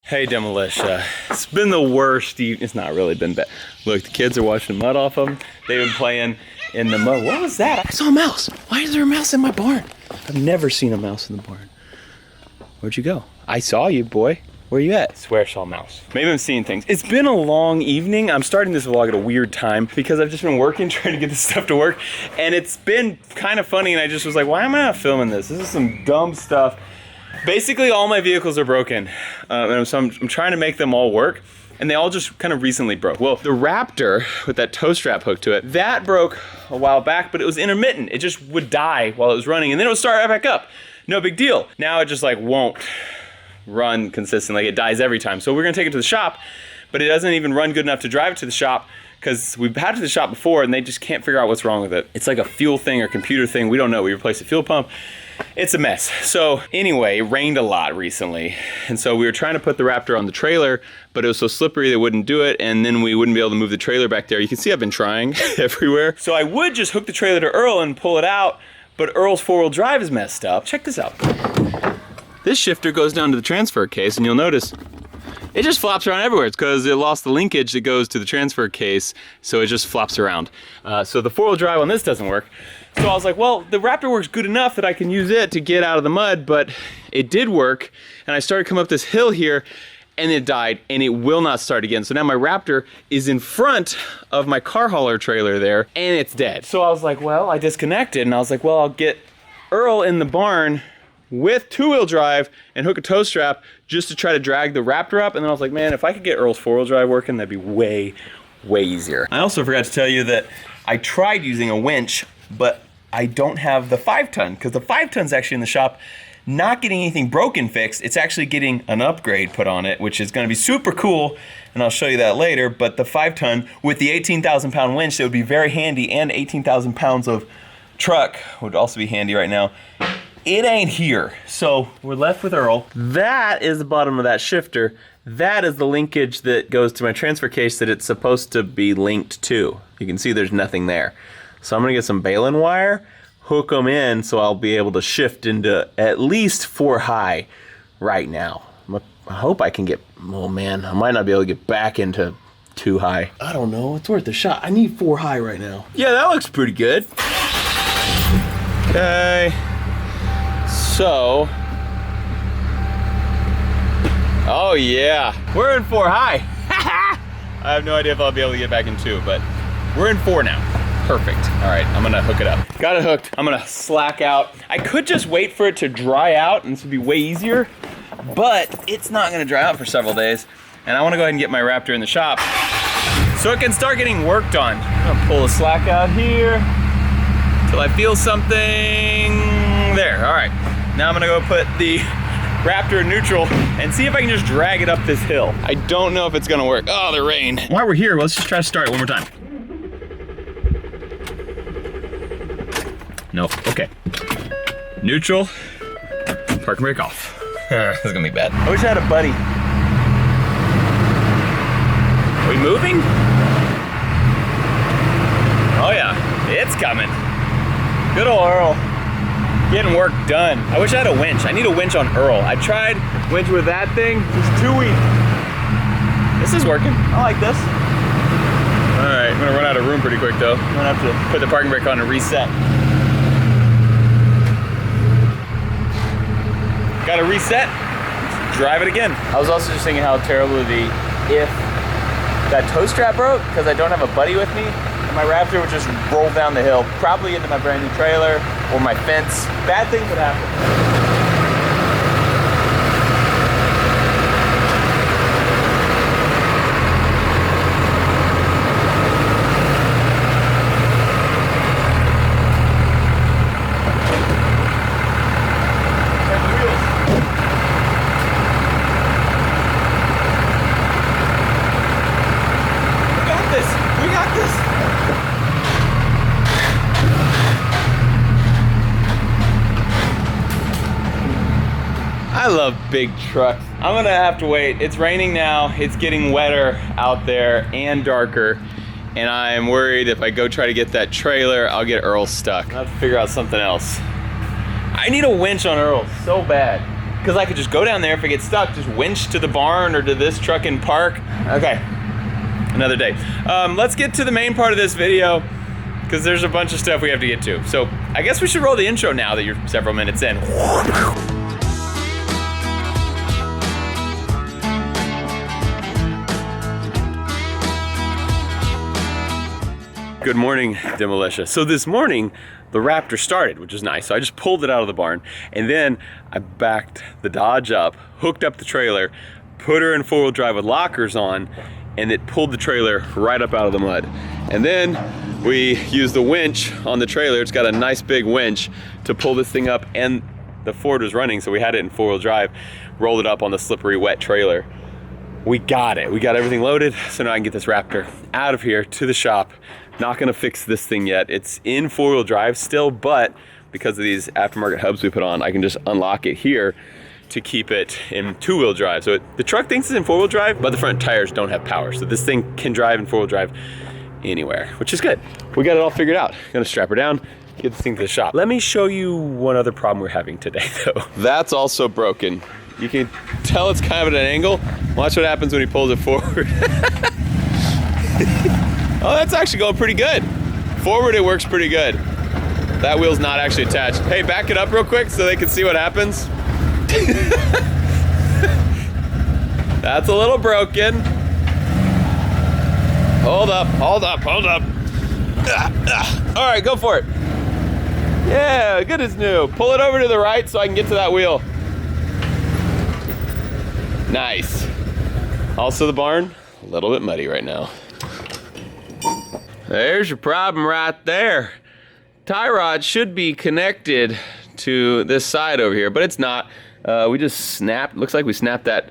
Hey Demolition, it's been the worst evening. It's not really been bad. Look, the kids are washing mud off them. They've been playing in the mud. What was that? I saw a mouse. Why is there a mouse in my barn? I've never seen a mouse in the barn. Where'd you go? I saw you, boy. Where you at? I swear I saw a mouse. Maybe I'm seeing things. It's been a long evening. I'm starting this vlog at a weird time because I've just been working, trying to get this stuff to work. And it's been kind of funny and I just was like, why am I not filming this? This is some dumb stuff. Basically, all my vehicles are broken, and so I'm trying to make them all work, and they all just kind of recently broke. Well, the Raptor with that tow strap hooked to it, that broke a while back, but it was intermittent. It just would die while it was running, and then it would start right back up. No big deal. Now it just like won't run consistently. It dies every time. So we're gonna take it to the shop, but it doesn't even run good enough to drive it to the shop because we've had it to the shop before, and they just can't figure out what's wrong with it. It's like a fuel thing or computer thing. We don't know. We replaced the fuel pump. It's a mess. So anyway, it rained a lot recently. And so we were trying to put the Raptor on the trailer, but it was so slippery they wouldn't do it. And then we wouldn't be able to move the trailer back there. You can see I've been trying everywhere. So I would just hook the trailer to Earl and pull it out, but Earl's four-wheel drive is messed up. Check this out. This shifter goes down to the transfer case, and you'll notice it just flops around everywhere. It's because it lost the linkage that goes to the transfer case, so it just flops around. So the four-wheel drive on this doesn't work. So I was like, well, the Raptor works good enough that I can use it to get out of the mud, but it did work, and I started coming up this hill here, and it died, and it will not start again. So now my Raptor is in front of my car hauler trailer there, and it's dead. So I was like, well, I disconnected, and I was like, well, I'll get Earl in the barn with two-wheel drive and hook a tow strap just to try to drag the Raptor up. And then I was like, man, if I could get Earl's four-wheel drive working, that'd be way, way easier. I also forgot to tell you that I tried using a winch, but I don't have the 5-ton because the 5-ton's actually in the shop, not getting anything broken fixed. It's actually getting an upgrade put on it, which is gonna be super cool, and I'll show you that later. But the 5-ton with the 18,000 pound winch, that would be very handy, and 18,000 pounds of truck would also be handy right now. It ain't here. So we're left with Earl. That is the bottom of that shifter. That is the linkage that goes to my transfer case that it's supposed to be linked to. You can see there's nothing there. So I'm gonna get some baling wire, hook them in so I'll be able to shift into at least 4 high right now. I hope I can get, oh man, I might not be able to get back into 2 high. I don't know, it's worth a shot. I need 4 high right now. Yeah, that looks pretty good. Okay. So, oh yeah, we're in 4 high. I have no idea if I'll be able to get back in 2, but we're in 4 now. Perfect. All right, I'm gonna hook it up. Got it hooked. I'm gonna slack out. I could just wait for it to dry out, and this would be way easier, but it's not gonna dry out for several days, and I wanna go ahead and get my Raptor in the shop so it can start getting worked on. I'm gonna pull the slack out here till I feel something there. All right. Now I'm gonna go put the Raptor in neutral and see if I can just drag it up this hill. I don't know if it's gonna work. Oh, the rain. While we're here, let's just try to start it one more time. Nope, okay. Neutral, park and brake off. This is gonna be bad. I wish I had a buddy. Are we moving? Oh yeah, it's coming. Good old Earl. Getting work done. I wish I had a winch. I need a winch on Earl. I tried winch with that thing, it's too weak. This is working. I like this. All right, I'm gonna run out of room pretty quick though. I'm gonna have to put the parking brake on and reset. Gotta reset, drive it again. I was also just thinking how terrible it would be if that tow strap broke because I don't have a buddy with me. And my Raptor would just roll down the hill, probably into my brand new trailer or my fence. Bad things would happen. I love big trucks. I'm gonna have to wait. It's raining now. It's getting wetter out there and darker. And I'm worried if I go try to get that trailer, I'll get Earl stuck. I'll have to figure out something else. I need a winch on Earl so bad. because I could just go down there if I get stuck, just winch to the barn or to this truck and park. Okay, another day. Let's get to the main part of this video, because there's a bunch of stuff we have to get to. So I guess we should roll the intro now that you're several minutes in. Good morning, Demolitia. So this morning, the Raptor started, which is nice. So I just pulled it out of the barn, and then I backed the Dodge up, hooked up the trailer, put her in four-wheel drive with lockers on, and it pulled the trailer right up out of the mud. And then we used the winch on the trailer. It's got a nice big winch to pull this thing up, and the Ford was running, so we had it in four-wheel drive, rolled it up on the slippery, wet trailer. We got it. We got everything loaded, so now I can get this Raptor out of here to the shop. Not gonna fix this thing yet. It's in four-wheel drive still, but because of these aftermarket hubs we put on, I can just unlock it here to keep it in two-wheel drive. So the truck thinks it's in four-wheel drive, but the front tires don't have power. So this thing can drive in four-wheel drive anywhere, which is good. We got it all figured out. Gonna strap her down, get this thing to the shop. Let me show you one other problem we're having today though. That's also broken. You can tell it's kind of at an angle. Watch what happens when he pulls it forward. Oh, that's actually going pretty good. Forward, it works pretty good. That wheel's not actually attached. Hey, back it up real quick so they can see what happens. That's a little broken. Hold up, hold up, hold up. All right, go for it. Yeah, good as new. Pull it over to the right so I can get to that wheel. Nice. Also the barn, a little bit muddy right now. There's your problem right there. Tie rod should be connected to this side over here, but it's not. We just snapped, looks like we snapped that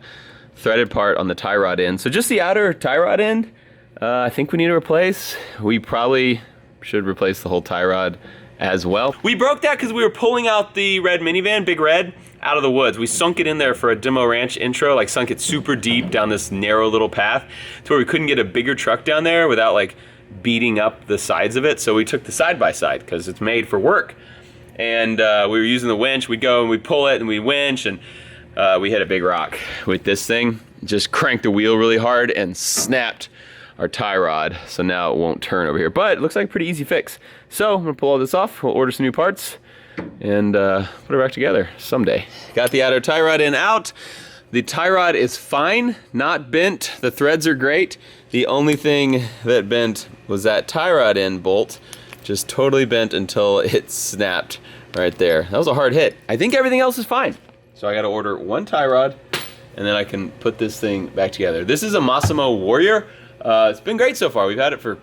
threaded part on the tie rod end. So just the outer tie rod end, I think we need to replace. We probably should replace the whole tie rod as well. We broke that because we were pulling out the red minivan, Big Red, out of the woods. We sunk it in there for a Demo Ranch intro, like sunk it super deep down this narrow little path to where we couldn't get a bigger truck down there without like beating up the sides of it. So we took the side-by-side because it's made for work. And we were using the winch. We'd go and we'd pull it and we'd winch, and we hit a big rock with this thing. Just cranked the wheel really hard and snapped our tie rod. So now it won't turn over here, but it looks like a pretty easy fix. So I'm gonna pull all this off. We'll order some new parts and put it back together someday. Got the outer tie rod in out. The tie rod is fine, not bent. The threads are great. The only thing that bent was that tie rod end bolt. Just totally bent until it snapped right there. That was a hard hit. I think everything else is fine. So I gotta order one tie rod and then I can put this thing back together. This is a Massimo Warrior. It's been great so far. We've had it for,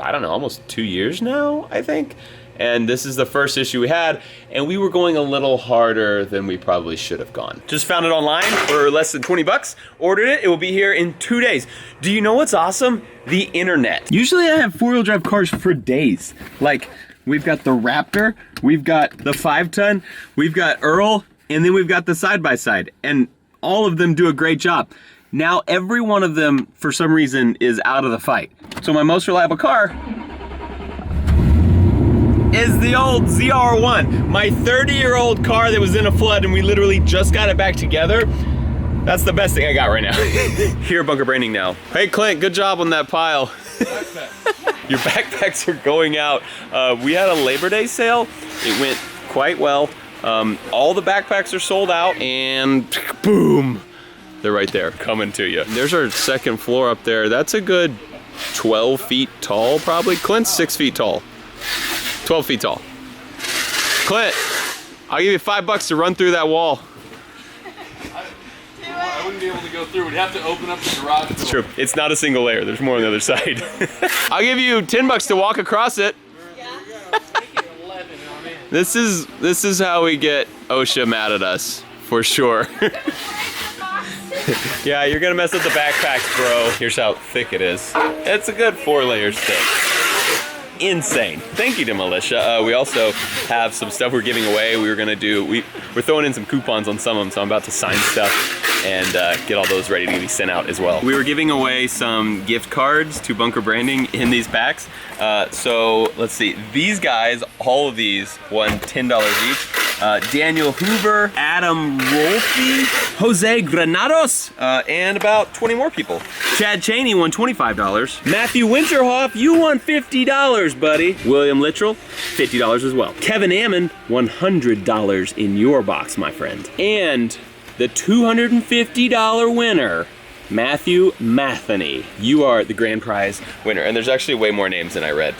I don't know, almost 2 years now, I think. And this is the first issue we had, and we were going a little harder than we probably should have gone. Just found it online for less than 20 bucks, ordered it, it will be here in 2 days. Do you know what's awesome? The internet. Usually I have four-wheel drive cars for days. Like, we've got the Raptor, we've got the 5-ton, we've got Earl, and then we've got the side-by-side, and all of them do a great job. Now every one of them, for some reason, is out of the fight. So my most reliable car is the old ZR1, my 30-year-old car that was in a flood and we literally just got it back together. That's the best thing I got right now. Here, Bunker Branding now. Hey Clint, good job on that pile. Your backpacks are going out. We had a Labor Day sale. It went quite well. All the backpacks are sold out and boom, they're right there coming to you. There's our second floor up there. That's a good 12 feet tall probably. Clint's 6 feet tall. 12 feet tall. Clint, I'll give you $5 to run through that wall. I wouldn't be able to go through. We'd have to open up the garage door. It's true. It's not a single layer. There's more on the other side. I'll give you $10 to walk across it. This is how we get OSHA mad at us, for sure. Yeah, you're gonna mess up the backpacks, bro. Here's how thick it is. It's a good 4 layers thick. Insane. Thank you to Militia. We also have some stuff we're giving away. We're throwing in some coupons on some of them, so I'm about to sign stuff and get all those ready to be sent out as well. We were giving away some gift cards to Bunker Branding in these packs. So let's see, these guys, all of these won $10 each. Daniel Hoover, Adam Rolfe, Jose Granados, and about 20 more people. Chad Cheney won $25. Matthew Winterhoff, you won $50, buddy. William Littrell, $50 as well. Kevin Ammon, $100 in your box, my friend. And the $250 winner, Matthew Matheny. You are the grand prize winner. And there's actually way more names than I read.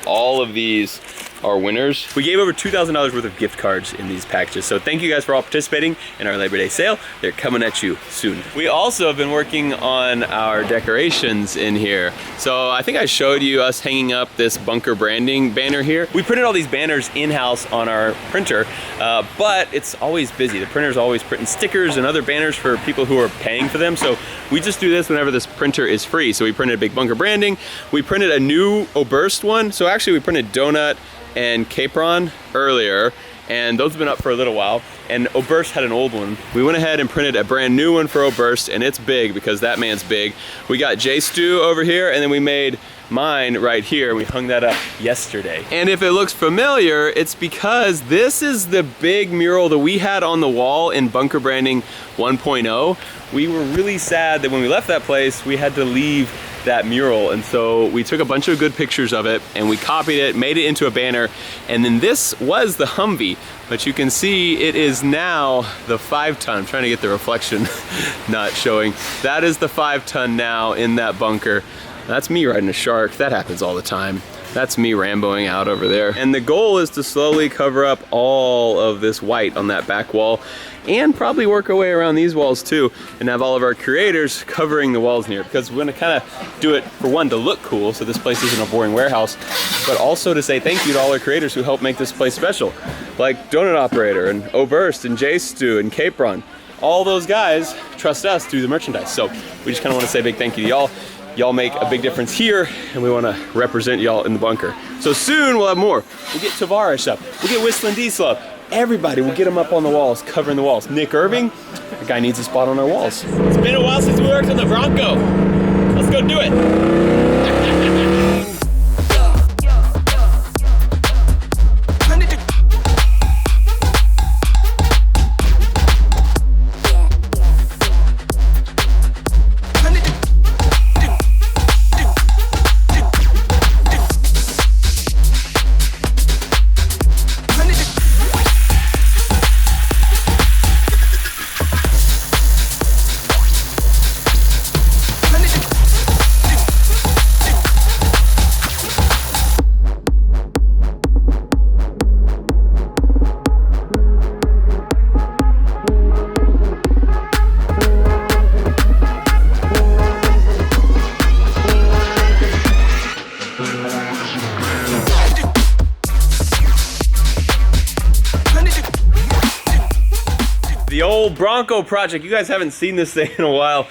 All of these are winners. We gave over $2,000 worth of gift cards in these packages. So thank you guys for all participating in our Labor Day sale. They're coming at you soon. We also have been working on our decorations in here. So I think I showed you us hanging up this bunker branding banner here. We printed all these banners in-house on our printer, but it's always busy. The printer's always printing stickers and other banners for people who are paying for them. So we just do this whenever this printer is free. So we printed a big bunker branding. We printed a new Oberst one. So actually we printed Donut and Capron earlier, and those have been up for a little while, and Oberst had an old one. We went ahead and printed a brand new one for Oberst, and it's big because that man's big. We got J Stu over here, and then we made mine right here. We hung that up yesterday. And if it looks familiar, it's because this is the big mural that we had on the wall in Bunker Branding 1.0. We were really sad that when we left that place, we had to leave that mural, and so we took a bunch of good pictures of it and we copied it, made it into a banner, and then this was the Humvee, but you can see it is now the 5-ton. I'm trying to get the reflection not showing. That is the 5-ton now in that bunker. That's me riding a shark. That happens all the time. That's me Ramboing out over there. And the goal is to slowly cover up all of this white on that back wall, and probably work our way around these walls too, and have all of our creators covering the walls in here, because we're gonna kind of do it, for one, to look cool, so this place isn't a boring warehouse, but also to say thank you to all our creators who help make this place special, like Donut Operator and Oberst and J Stu and Capron. All those guys trust us to do the merchandise, so we just kind of want to say a big thank you to y'all. Y'all make a big difference here, and we want to represent y'all in the bunker. So soon we'll have more. We'll get Tavares up. We'll get Whistling Diesel up. Everybody, we'll get them up on the walls, covering the walls. Nick Irving, the guy needs a spot on our walls. It's been a while since we worked on the Bronco. Let's go do it. The old Bronco project. You guys haven't seen this thing in a while.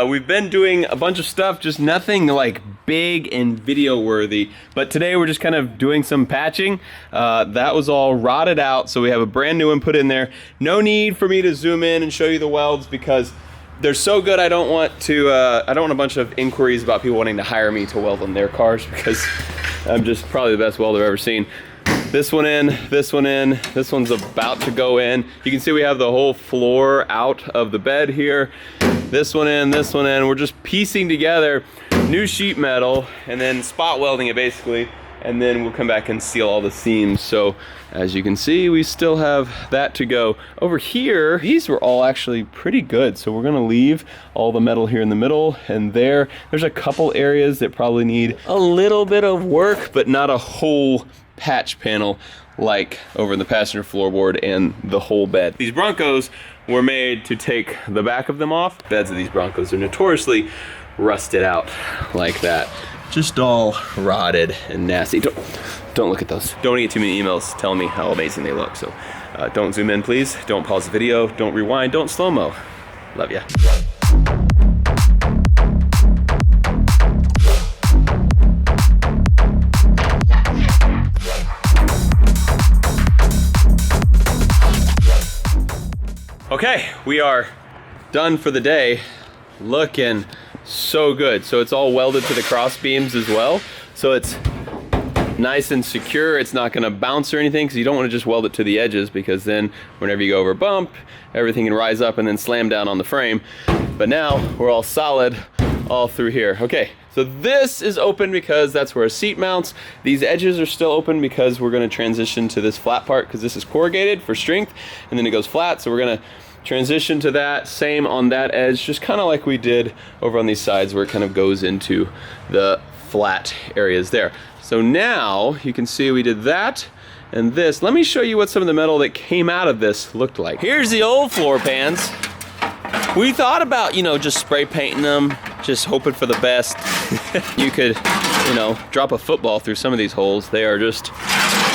We've been doing a bunch of stuff, just nothing like big and video worthy. But today we're just kind of doing some patching. That was all rotted out, so we have a brand new one put in there. No need for me to zoom in and show you the welds because they're so good. I don't want a bunch of inquiries about people wanting to hire me to weld on their cars, because I'm just probably the best welder I've ever seen. This one in, this one in, this one's about to go in. You can see we have the whole floor out of the bed here. This one in, this one in. We're just piecing together new sheet metal and then spot welding it basically. And then we'll come back and seal all the seams. So as you can see, we still have that to go. Over here, these were all actually pretty good. So we're gonna leave all the metal here in the middle, and there's a couple areas that probably need a little bit of work, but not a whole patch panel like over in the passenger floorboard and the whole bed. These Broncos were made to take the back of them off. Beds of these Broncos are notoriously rusted out like that. Just all rotted and nasty. Don't look at those. Don't get too many emails telling me how amazing they look. So don't zoom in, please. Don't pause the video. Don't rewind. Don't slow-mo. Love ya. Okay, we are done for the day. Looking so good. So it's all welded to the cross beams as well. So it's nice and secure. It's not gonna bounce or anything because you don't wanna just weld it to the edges because then whenever you go over a bump, everything can rise up and then slam down on the frame. But now we're all solid all through here. Okay, so this is open because that's where a seat mounts. These edges are still open because we're gonna transition to this flat part because this is corrugated for strength and then it goes flat. So we're gonna transition to that, same on that edge, just kind of like we did over on these sides where it kind of goes into the flat areas there. So now you can see we did that and this. Let me show you what some of the metal that came out of this looked like. Here's the old floor pans. We thought about, you know, just spray painting them, just hoping for the best. You could, you know, drop a football through some of these holes. They are just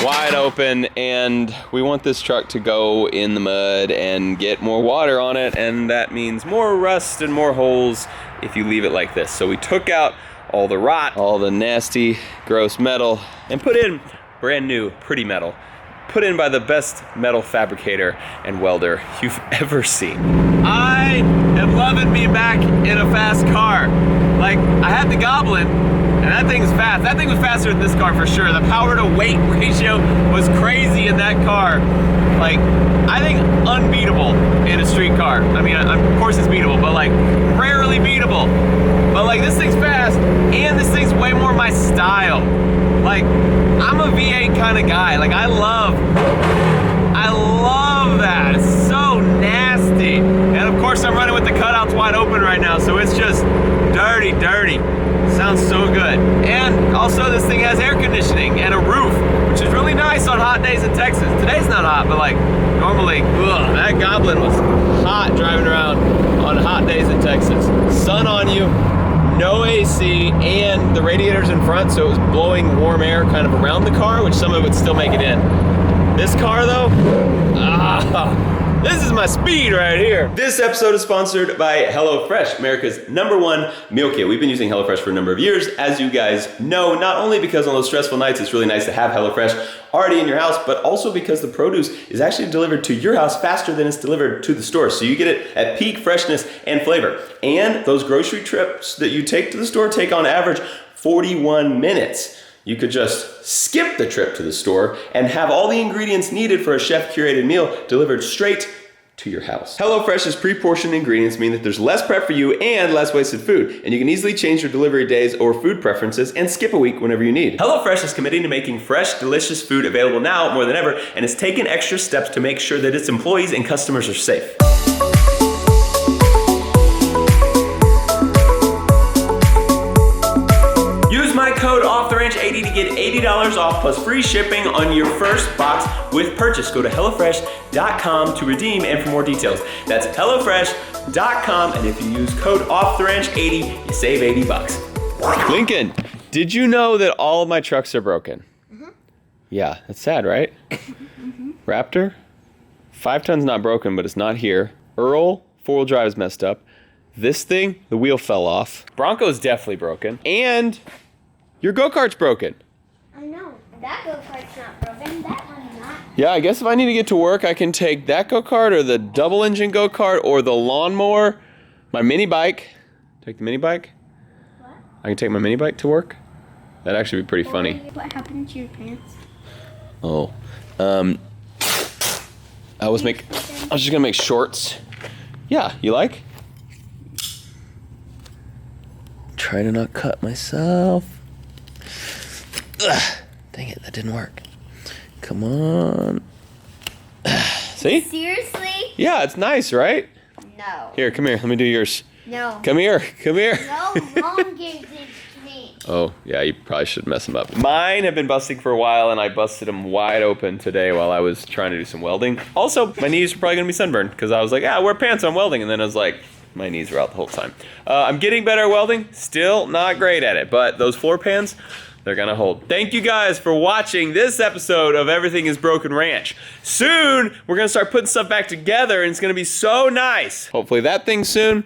wide open, and we want this truck to go in the mud and get more water on it, and that means more rust and more holes if you leave it like this. So we took out all the rot, all the nasty, gross metal, and put in brand new, pretty metal. Put in by the best metal fabricator and welder you've ever seen. I am loving being back in a fast car. Like, I had the Goblin, and that thing is fast. That thing was faster than this car for sure. The power to weight ratio was crazy in that car. Like, I think unbeatable in a street car. I mean, of course it's beatable, but like rarely beatable. But like this thing's fast, and this thing's way more my style. Like, I'm a V8 kind of guy. Like, I love that. It's so nasty. And of course I'm running with the cutouts wide open right now, so it's just dirty. Sounds so good. And also this thing has air conditioning and a roof, which is really nice on hot days in Texas. Today's not hot, but like normally, that Goblin was hot driving around on hot days in Texas. Sun on you, no AC, and the radiator's in front, so it was blowing warm air kind of around the car, which some of it would still make it in. This car though, this is my speed right here. This episode is sponsored by HelloFresh, America's #1 meal kit. We've been using HelloFresh for a number of years, as you guys know, not only because on those stressful nights it's really nice to have HelloFresh already in your house, but also because the produce is actually delivered to your house faster than it's delivered to the store. So you get it at peak freshness and flavor. And those grocery trips that you take to the store take on average 41 minutes. You could just skip the trip to the store and have all the ingredients needed for a chef-curated meal delivered straight to your house. HelloFresh's pre-portioned ingredients mean that there's less prep for you and less wasted food, and you can easily change your delivery days or food preferences and skip a week whenever you need. HelloFresh is committing to making fresh, delicious food available now more than ever, and has taken extra steps to make sure that its employees and customers are safe. Code OffTheRanch80 to get $80 off plus free shipping on your first box with purchase. Go to HelloFresh.com to redeem and for more details. That's HelloFresh.com, and if you use code OffTheRanch80, you save $80. Lincoln, did you know that all of my trucks are broken? Mm-hmm. Yeah, that's sad, right? Mm-hmm. Raptor, 5 ton's not broken, but it's not here. Earl, 4-wheel drive's messed up. This thing, the wheel fell off. Bronco's definitely broken. And your go-kart's broken. I know. That go-kart's not broken. That one's not. Yeah, I guess if I need to get to work, I can take that go-kart or the double-engine go-kart or the lawnmower, my mini bike. Take the mini bike? What? I can take my mini bike to work? That'd actually be pretty funny. What happened to your pants? Oh. I was just gonna make shorts. Yeah, you like? Try to not cut myself. Ugh, dang it, that didn't work. Come on. See? Seriously? Yeah, it's nice, right? No. Here, come here. Let me do yours. No. Come here. No, Mom gave it to me. Oh, yeah, you probably should mess them up. Mine have been busting for a while, and I busted them wide open today while I was trying to do some welding. Also, my knees are probably going to be sunburned, because I was like, I wear pants, I'm welding, and then I was like, my knees were out the whole time. I'm getting better at welding. Still not great at it, but those floor pans, they're gonna hold. Thank you guys for watching this episode of Everything is Broken Ranch. Soon, we're gonna start putting stuff back together, and it's gonna be so nice. Hopefully that thing soon.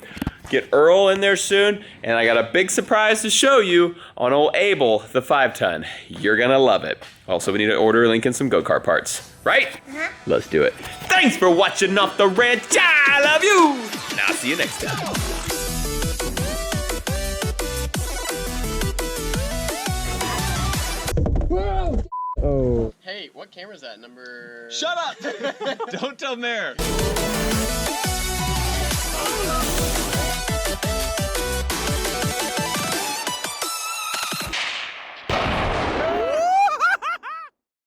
Get Earl in there soon, and I got a big surprise to show you on old Abel, the 5-ton. You're gonna love it. Also, we need to order Lincoln some go-kart parts, right? Uh-huh. Let's do it. Thanks for watching Off the Ranch. I love you. And I'll see you next time. Whoa! Wait, what camera is that? Number... Shut up! Don't tell Mare.